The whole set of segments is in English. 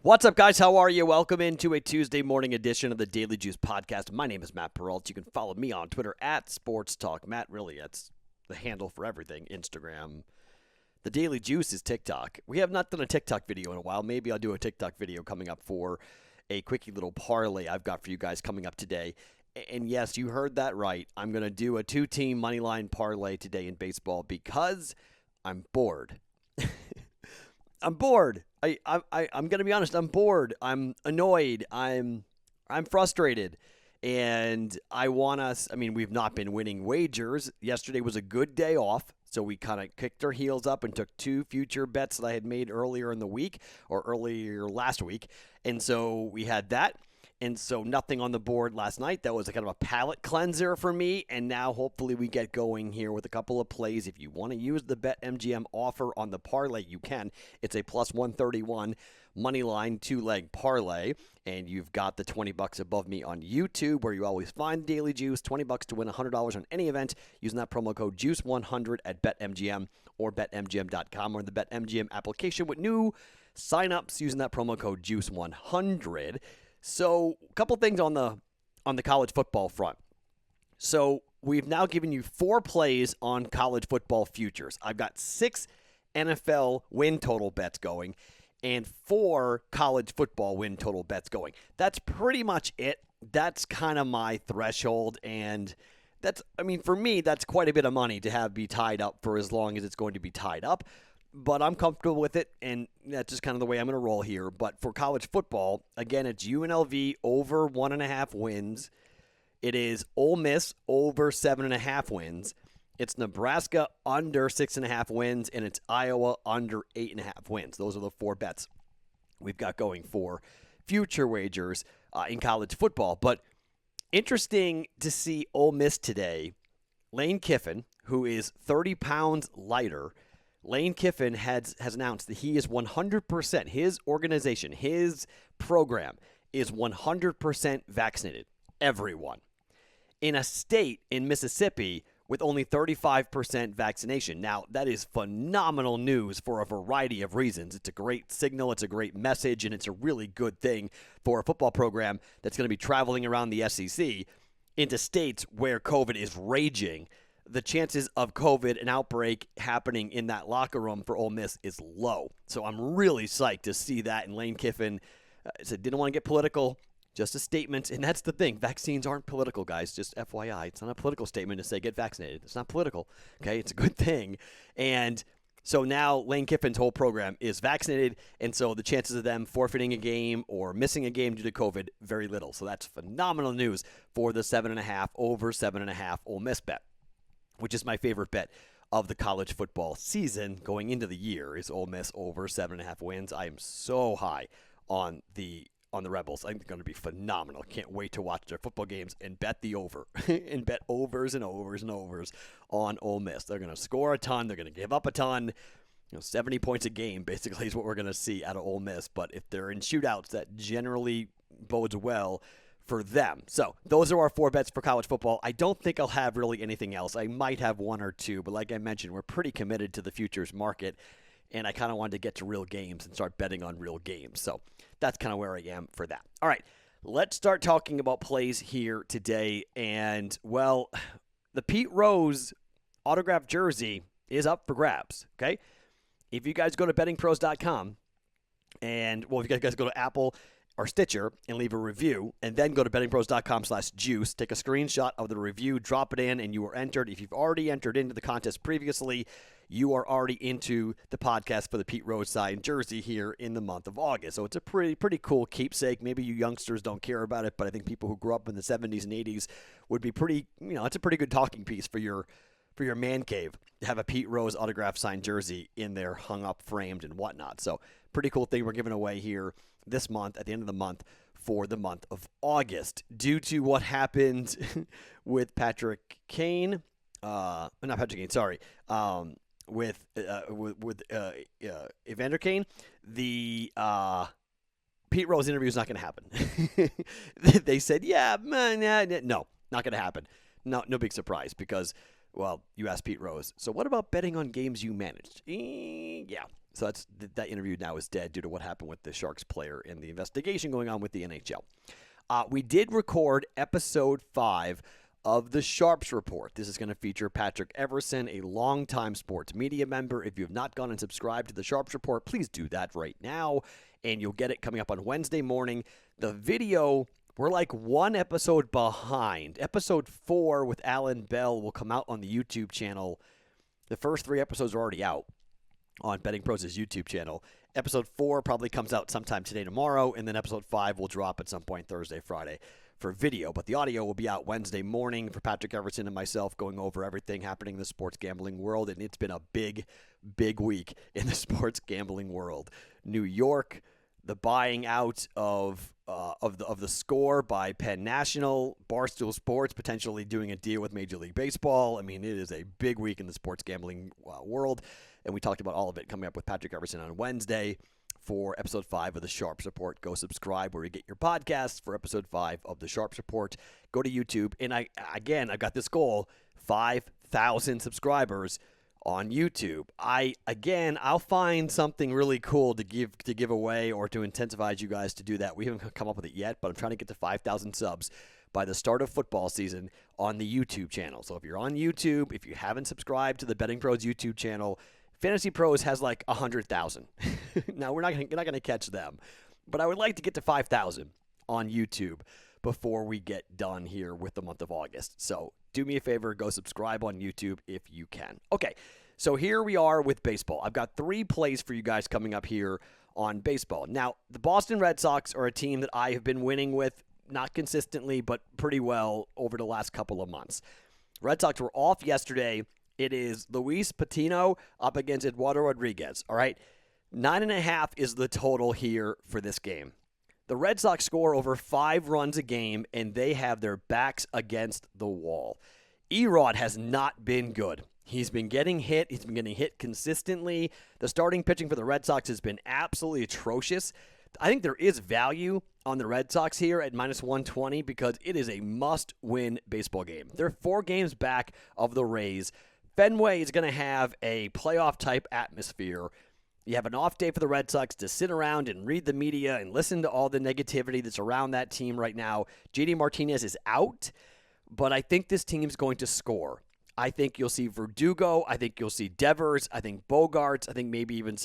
What's up, guys? How are you? Welcome into a Tuesday morning edition of the Daily Juice podcast. My name is Matt Perrault. You can follow me on Twitter at Sports Talk Matt. Really, that's the handle for everything. Instagram. The Daily Juice is TikTok. We have not done a TikTok video in a while. Maybe I'll do a TikTok video coming up for a quickie little parlay I've got for you guys coming up today. And yes, you heard that right. I'm going to do a two-team moneyline parlay today in baseball because I'm bored. I'm bored. I'm going to be honest. I'm bored. I'm annoyed. I'm frustrated. And I want us, we've not been winning wagers. Yesterday was a good day off. So we kind of kicked our heels up and took two future bets that I had made earlier in the week or earlier last week. And so we had that. And so nothing on the board last night. That was a kind of a palate cleanser for me. And now hopefully we get going here with a couple of plays. If you want to use the BetMGM offer on the parlay, you can. It's a plus 131 money line two-leg parlay. And you've got the $20 above me on YouTube where you always find Daily Juice. $20 to win $100 on any event using that promo code JUICE100 at BetMGM or BetMGM.com or the BetMGM application with new signups using that promo code JUICE100. So, a couple things on the college football front. So, we've now given you 4 plays on college football futures. I've got 6 NFL win total bets going and 4 college football win total bets going. That's pretty much it. That's kind of my threshold, and for me, that's quite a bit of money to be tied up for as long as it's going to be tied up. But I'm comfortable with it, and that's just kind of the way I'm going to roll here. But for college football, again, it's UNLV over 1.5 wins. It is Ole Miss over 7.5 wins. It's Nebraska under 6.5 wins, and it's Iowa under 8.5 wins. Those are the 4 bets we've got going for future wagers in college football. But interesting to see Ole Miss today. Lane Kiffin, who is 30 pounds lighter, Lane Kiffin has announced that he is 100%, his organization, his program is 100% vaccinated. Everyone. In a state in Mississippi with only 35% vaccination. Now, that is phenomenal news for a variety of reasons. It's a great signal, it's a great message, and it's a really good thing for a football program that's going to be traveling around the SEC into states where COVID is raging. The chances of COVID, an outbreak happening in that locker room for Ole Miss is low. So I'm really psyched to see that. And Lane Kiffin said, didn't want to get political, just a statement. And that's the thing. Vaccines aren't political, guys. Just FYI. It's not a political statement to say get vaccinated. It's not political. Okay? It's a good thing. And so now Lane Kiffin's whole program is vaccinated. And so the chances of them forfeiting a game or missing a game due to COVID, very little. So that's phenomenal news for the 7.5 over 7.5 Ole Miss bet, which is my favorite bet of the college football season going into the year, is Ole Miss over 7.5 wins. I am so high on the Rebels. I think they're going to be phenomenal. Can't wait to watch their football games and bet the over and bet overs and overs and overs on Ole Miss. They're going to score a ton. They're going to give up a ton. 70 points a game basically is what we're going to see out of Ole Miss. But if they're in shootouts, that generally bodes well for them. So those are our 4 bets for college football. I don't think I'll have really anything else. I might have 1 or 2, but like I mentioned, we're pretty committed to the futures market, and I kind of wanted to get to real games and start betting on real games. So that's kind of where I am for that. All right, let's start talking about plays here today. And, well, the Pete Rose autographed jersey is up for grabs, okay? If you guys go to BettingPros.com, and, well, if you guys go to Apple or Stitcher and leave a review, and then go to bettingpros.com/juice, take a screenshot of the review, drop it in, and you are entered. If you've already entered into the contest previously, you are already into the podcast for the Pete Rose signed jersey here in the month of August. So it's a pretty cool keepsake. Maybe you youngsters don't care about it, but I think people who grew up in the 70s and 80s would be pretty, it's a pretty good talking piece for your man cave to have a Pete Rose autograph signed jersey in there, hung up, framed, and whatnot. So pretty cool thing we're giving away here this month, at the end of the month, for the month of August. Due to what happened with Patrick Kane, not Patrick Kane, sorry, with Evander Kane, the Pete Rose interview is not going to happen. They said, no, not going to happen. No big surprise because, well, you asked Pete Rose. So what about betting on games you managed? Yeah. So that interview now is dead due to what happened with the Sharks player and the investigation going on with the NHL. We did record episode 5 of the Sharps Report. This is going to feature Patrick Everson, a longtime sports media member. If you have not gone and subscribed to the Sharps Report, please do that right now, and you'll get it coming up on Wednesday morning. The video, we're like one episode behind. Episode 4 with Alan Bell will come out on the YouTube channel. The first 3 episodes are already out on BettingPros' YouTube channel. Episode 4 probably comes out sometime today, tomorrow, and then episode 5 will drop at some point Thursday, Friday for video. But the audio will be out Wednesday morning for Patrick Everson and myself going over everything happening in the sports gambling world. And it's been a big, big week in the sports gambling world. New York, the buying out of the Score by Penn National, Barstool Sports potentially doing a deal with Major League Baseball. I mean, it is a big week in the sports gambling world. And we talked about all of it coming up with Patrick Everson on Wednesday for episode 5 of the Sharps Report. Go subscribe where you get your podcasts for episode 5 of the Sharps Report. Go to YouTube. And I've got this goal, 5,000 subscribers on YouTube. I'll find something really cool to give away or to incentivize you guys to do that. We haven't come up with it yet, but I'm trying to get to 5,000 subs by the start of football season on the YouTube channel. So if you're on YouTube, if you haven't subscribed to the Betting Pros YouTube channel, Fantasy Pros has like 100,000. Now, you're not going to catch them. But I would like to get to 5,000 on YouTube before we get done here with the month of August. So do me a favor, go subscribe on YouTube if you can. Okay, so here we are with baseball. I've got 3 plays for you guys coming up here on baseball. Now, the Boston Red Sox are a team that I have been winning with, not consistently, but pretty well over the last couple of months. Red Sox were off yesterday. It is Luis Patino up against Eduardo Rodriguez, all right? 9.5 is the total here for this game. The Red Sox score over 5 runs a game, and they have their backs against the wall. Erod has not been good. He's been getting hit. He's been getting hit consistently. The starting pitching for the Red Sox has been absolutely atrocious. I think there is value on the Red Sox here at minus 120 because it is a must-win baseball game. They're 4 games back of the Rays. Fenway is going to have a playoff-type atmosphere. You have an off day for the Red Sox to sit around and read the media and listen to all the negativity that's around that team right now. JD Martinez is out, but I think this team's going to score. I think you'll see Verdugo. I think you'll see Devers. I think Bogarts. I think maybe even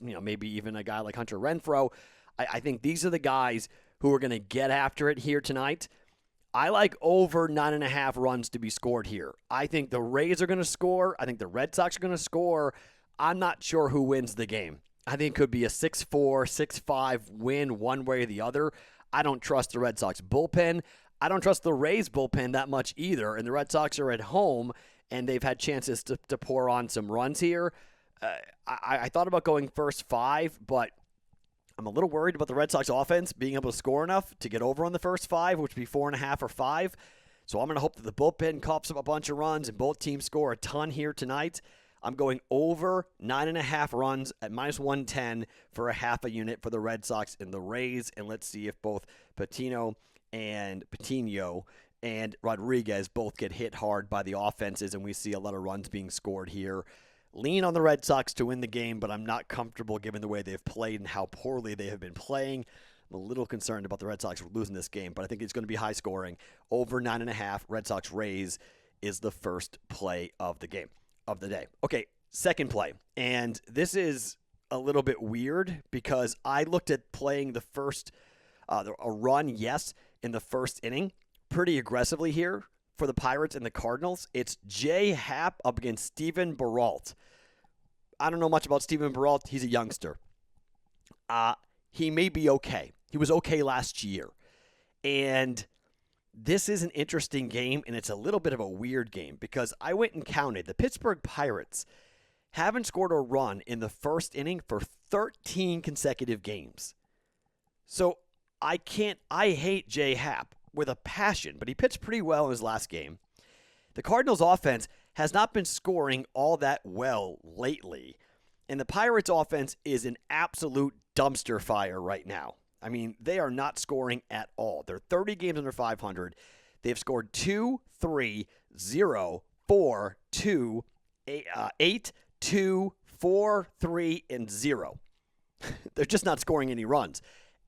maybe even a guy like Hunter Renfroe. I think these are the guys who are going to get after it here tonight. I like over 9.5 runs to be scored here. I think the Rays are going to score. I think the Red Sox are going to score. I'm not sure who wins the game. I think it could be a 6-4, 6-5 win one way or the other. I don't trust the Red Sox bullpen. I don't trust the Rays bullpen that much either. And the Red Sox are at home, and they've had chances to pour on some runs here. I thought about going first 5, but I'm a little worried about the Red Sox offense being able to score enough to get over on the first 5, which would be 4.5 or 5. So I'm going to hope that the bullpen coughs up a bunch of runs and both teams score a ton here tonight. I'm going over 9.5 runs at minus 110 for a half a unit for the Red Sox and the Rays. And let's see if both Patino and Rodriguez both get hit hard by the offenses, and we see a lot of runs being scored here. Lean on the Red Sox to win the game, but I'm not comfortable given the way they've played and how poorly they have been playing. I'm a little concerned about the Red Sox losing this game, but I think it's going to be high scoring. Over 9.5, Red Sox Rays is the first play of the game, of the day. Okay, second play. And this is a little bit weird because I looked at playing the first, a run, yes, in the first inning pretty aggressively here for the Pirates and the Cardinals. It's Jay Happ up against Steven Perrault. I don't know much about Steven Perrault. He's a youngster. He may be okay. He was okay last year. And this is an interesting game, and it's a little bit of a weird game because I went and counted. The Pittsburgh Pirates haven't scored a run in the first inning for 13 consecutive games. So I hate Jay Happ with a passion, but he pitched pretty well in his last game. The Cardinals offense has not been scoring all that well lately, and the Pirates offense is an absolute dumpster fire right now. I mean, they are not scoring at all. They're 30 games under 500. They've scored 2, 3, 0, 4, 2, 8, 2, 4-3-0. They're just not scoring any runs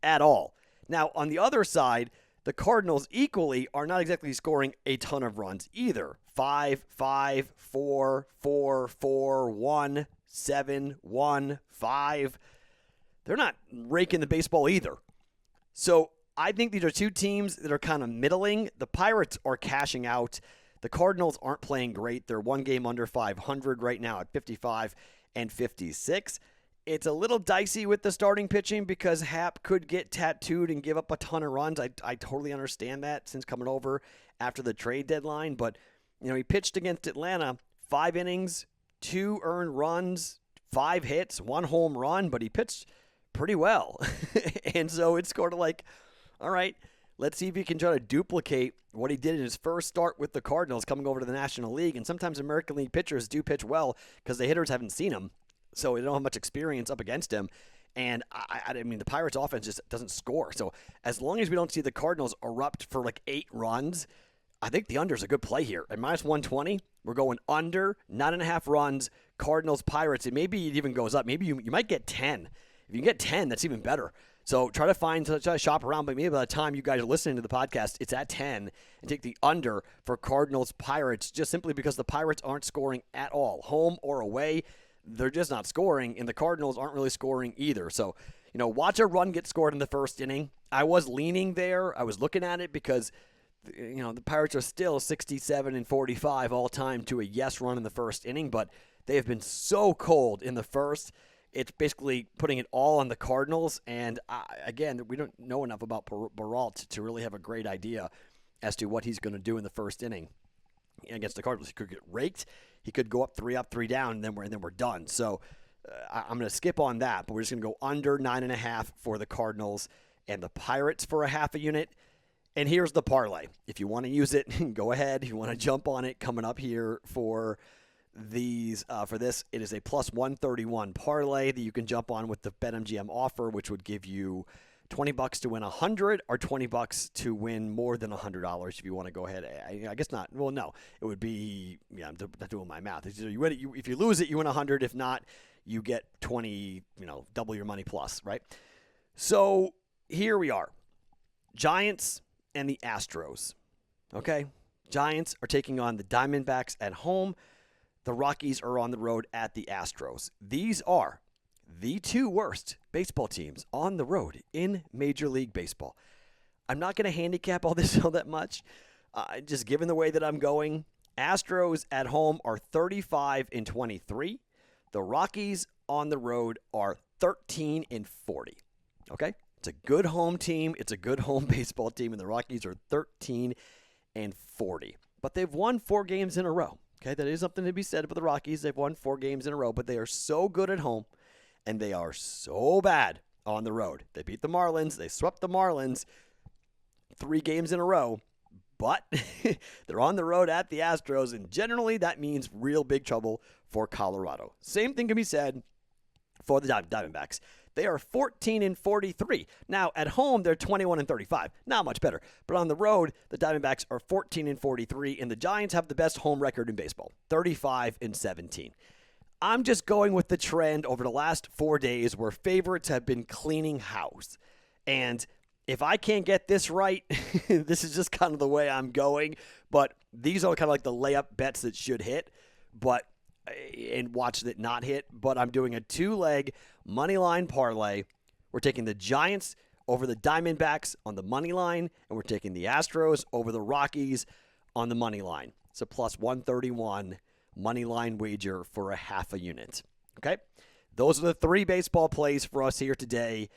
at all. Now, on the other side, the Cardinals equally are not exactly scoring a ton of runs either. 5, 5, 4, 4, 4, 1, 7, 1, 5. They're not raking the baseball either. So I think these are two teams that are kind of middling. The Pirates are cashing out. The Cardinals aren't playing great. They're one game under 500 right now at 55 and 56. It's a little dicey with the starting pitching because Happ could get tattooed and give up a ton of runs. I totally understand that since coming over after the trade deadline. But, he pitched against Atlanta, 5 innings, 2 earned runs, 5 hits, 1 home run, but he pitched pretty well. And so it's sort of like, all right, let's see if he can try to duplicate what he did in his first start with the Cardinals coming over to the National League. And sometimes American League pitchers do pitch well because the hitters haven't seen him. So they don't have much experience up against him. And, I mean, the Pirates' offense just doesn't score. So as long as we don't see the Cardinals erupt for like 8 runs, I think the under is a good play here. At minus 120, we're going under 9.5 runs, Cardinals, Pirates. And maybe it even goes up. Maybe you might get 10. If you can get 10, that's even better. So try to shop around. But maybe by the time you guys are listening to the podcast, it's at 10. And take the under for Cardinals, Pirates, just simply because the Pirates aren't scoring at all. Home or away, they're just not scoring, and the Cardinals aren't really scoring either. So, watch a run get scored in the first inning. I was leaning there. I was looking at it because, the Pirates are still 67 and 45 all time to a yes run in the first inning, but they have been so cold in the first. It's basically putting it all on the Cardinals, and again, we don't know enough about Perrault to really have a great idea as to what he's going to do in the first inning against the Cardinals. He could get raked. He could go up, three down, and then we're done. So I'm going to skip on that, but we're just going to go under 9.5 for the Cardinals and the Pirates for a half a unit. And here's the parlay. If you want to use it, go ahead. If you want to jump on it, coming up here for these for this, it is a plus 131 parlay that you can jump on with the BetMGM offer, which would give you $20 to win $100 or $20 to win more than $100 if you want to go ahead. I guess not. Well, no, it would be, I'm not doing my math. It's either you win it, if you lose it, you win $100. If not, you get 20, double your money plus, right? So here we are. Giants and the Astros. Okay? Giants are taking on the Diamondbacks at home. The Rockies are on the road at the Astros. These are the 2 worst baseball teams on the road in Major League Baseball. I'm not going to handicap all this all that much. Just given the way that I'm going, Astros at home are 35 and 23. The Rockies on the road are 13 and 40. Okay? It's a good home team. It's a good home baseball team, and the Rockies are 13 and 40. But they've won 4 games in a row. Okay? That is something to be said for the Rockies. They've won 4 games in a row, but they are so good at home, and they are so bad on the road. They beat the Marlins. They swept the Marlins 3 games in a row, but they're on the road at the Astros, and generally that means real big trouble for Colorado. Same thing can be said for the Diamondbacks. They are 14 and 43. Now, at home, they're 21 and 35. Not much better. But on the road, the Diamondbacks are 14 and 43, and the Giants have the best home record in baseball, 35 and 17. I'm just going with the trend over the last 4 days where favorites have been cleaning house. And if I can't get this right, this is just kind of the way I'm going. But these are kind of like the layup bets that should hit, and watch that not hit. But I'm doing a 2-leg money line parlay. We're taking the Giants over the Diamondbacks on the money line, and we're taking the Astros over the Rockies on the money line. It's a plus 131 money line wager for a half a unit. Okay? Those are the 3 baseball plays for us here today.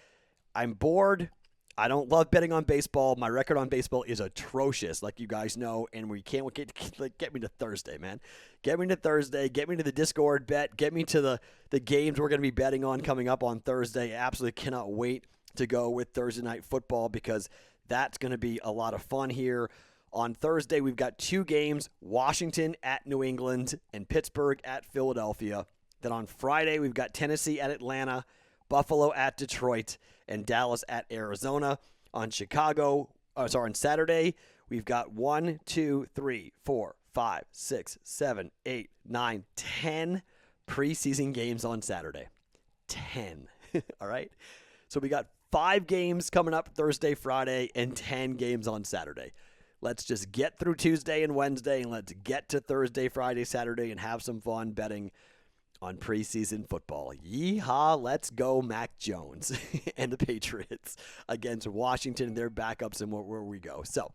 I'm bored. I don't love betting on baseball. My record on baseball is atrocious, like you guys know, and we can't get me to Thursday, man. Get me to Thursday. Get me to the Discord bet. Get me to the games we're going to be betting on coming up on Thursday. I absolutely cannot wait to go with Thursday Night Football because that's going to be a lot of fun here. On Thursday, we've got 2 games, Washington at New England and Pittsburgh at Philadelphia. Then on Friday, we've got Tennessee at Atlanta, Buffalo at Detroit, and Dallas at Arizona. On Saturday, we've got 1, 2, 3, 4, 5, 6, 7, 8, 9, 10 preseason games on Saturday. 10. All right? So we got 5 games coming up Thursday, Friday, and 10 games on Saturday. Let's just get through Tuesday and Wednesday, and let's get to Thursday, Friday, Saturday, and have some fun betting on preseason football. Yeehaw, let's go Mac Jones and the Patriots against Washington and their backups and where we go. So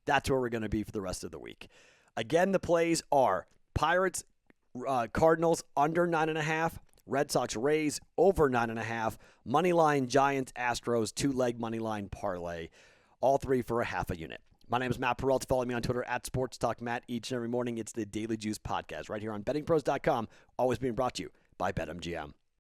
that's where we're going to be for the rest of the week. Again, the plays are Pirates, Cardinals under 9.5, Red Sox, Rays over 9.5, Moneyline, Giants, Astros, 2-leg Moneyline parlay, all 3 for a half a unit. My name is Matt Perrault. Follow me on Twitter at SportsTalkMatt. Each and every morning, it's the Daily Juice podcast right here on BettingPros.com, always being brought to you by BetMGM.